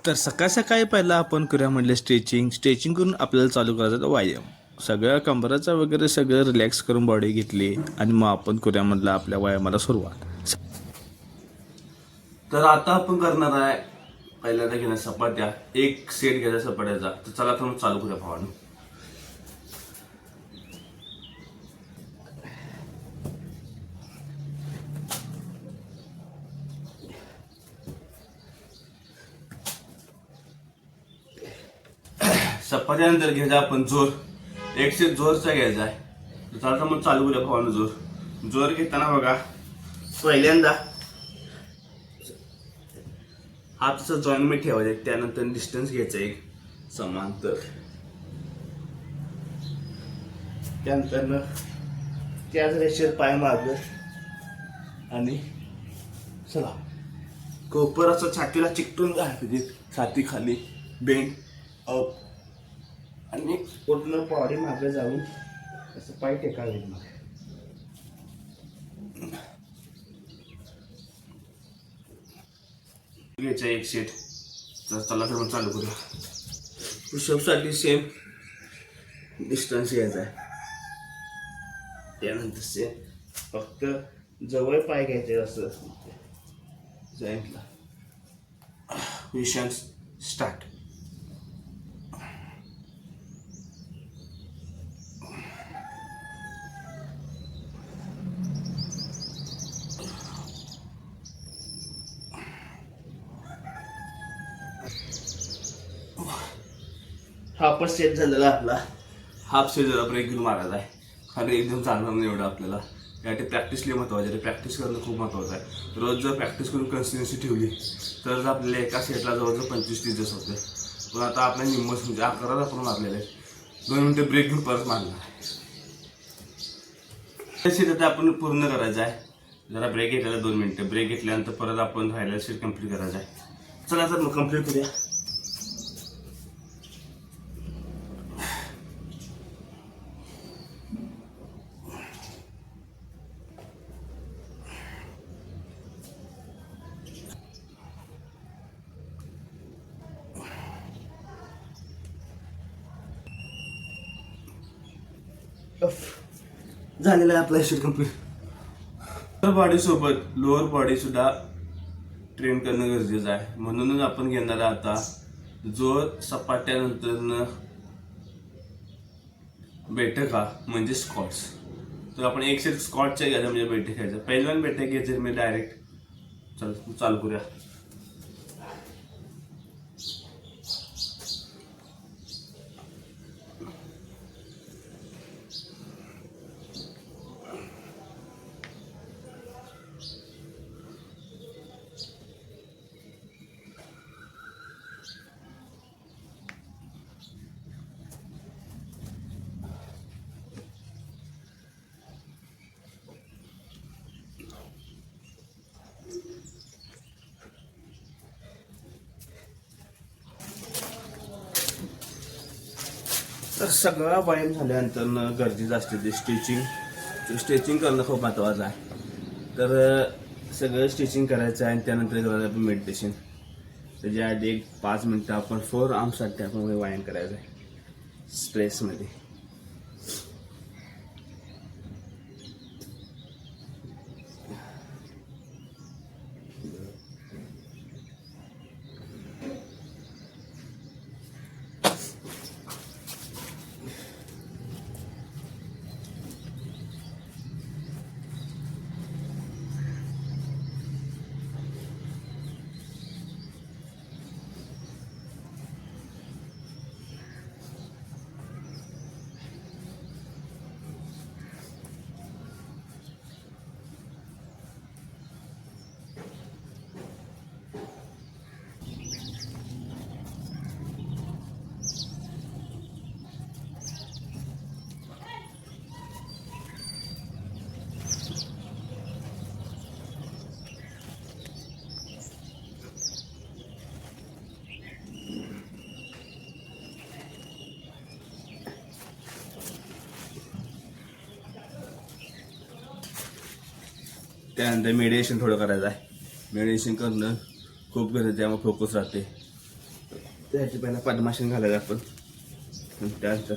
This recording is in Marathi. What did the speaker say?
तर सकाळ सकाळी पहिला आपण करूया म्हटलं स्ट्रेचिंग करून आपल्याला चालू करायचा व्यायाम. सगळ्या कंबराचा वगैरे सगळं रिलॅक्स करून बॉडी घेतली आणि मग आपण करूया म्हटलं आपल्या व्यायामाला सुरुवात. तर आता आपण करणार आहे पहिल्यांदा घेण्या सपाट्या, एक सेट घ्यायचा सपाट्याचा. तर चला तर मग चालू करूया भावानं. सपाट्यानंतर घ्यायचा आपण जोर, एक सेट जोरचा घ्यायचा आहे. तर चला तर मग चालू करूया भावानं. जोर घेताना बघा पहिल्यांदा हातचा जॉईंटमेंट ठेवायचा, त्यानंतर डिस्टन्स घ्यायचं एक समांतर, त्यानंतर त्याच रेषेत पाय माग आणि चला कोपर असं छातीला चिकटून घालायचे, छाती खाली बेंड अप आणि पूर्ण बॉडी मागे जाऊन असं पाय टेकावे. मग घ्यायचा एक सेट. तर चला तर मग चालू करूया. पुशअपसाठी सेम डिस्टन्स घ्यायचा आहे, त्यानंतर सेम फक्त जवळ पाय घ्यायचे असं जॉईंटला. विशन स्टार्ट. हाफ सेट झालेला आपला. हाफ सेट जरा ब्रेक घेऊन मारायचा आहे, खाली एकदम चालणार नाही एवढं आपल्याला. यासाठी प्रॅक्टिस लई महत्त्वाची आहे, प्रॅक्टिस करणं खूप महत्त्वाचं आहे. रोज जर प्रॅक्टिस करून कन्सिस्टन्सी ठेवली तर आपल्याला एका सेटला जवळजवळ 25-30 दिवस होते. पण आता आपल्या निम्मच म्हणजे 11 आपण मारलेले आहे. 2 मिनिटं ब्रेक घेऊन परत मारणार आहे. सेट आता आपण पूर्ण करायचं आहे. जरा ब्रेक घेतलेला 2 मिनिटं, ब्रेक घेतल्यानंतर परत आपण राहिलेला सेट कम्प्लीट करायचा आहे. चला तर मग कम्प्लीट करूया. झालेला आहे आपला शूट कम्प्लीट. अप्पर बॉडी सोबत लोअर बॉडी सुद्धा ट्रेन करणं गरजेचं आहे. म्हणूनच आपण घेणार आहे आता जोर सपाट्यानंतर बैठका म्हणजे स्क्वॉट्स. तर आपण एक सेट स्क्वॉटच्या घ्यायचा म्हणजे बैठक घ्यायचं. पहिल्यांदा बैठक घ्यायची मी डायरेक्ट चालू करूया. तर सगळा व्यायाम झाल्यानंतर गरजेचं असते ते स्ट्रेचिंग करणं खूप महत्त्वाचं आहे. तर सगळं स्ट्रेचिंग करायचं आहे आणि त्यानंतर करायचं आपण मेडिटेशन. त्याच्या आधी एक 5 मिनटं आपण 4 आर्मसाठी आपण व्यायाम करायचा आहे स्ट्रेसमध्ये. त्यानंतर मेडिटेशन थोडं करायचं आहे. मेडिटेशन करणं खूप गरजेचं आहे, त्यामुळे फोकस राहते. त्याची पहिला पद्मासन घालायला आपण आणि त्यानंतर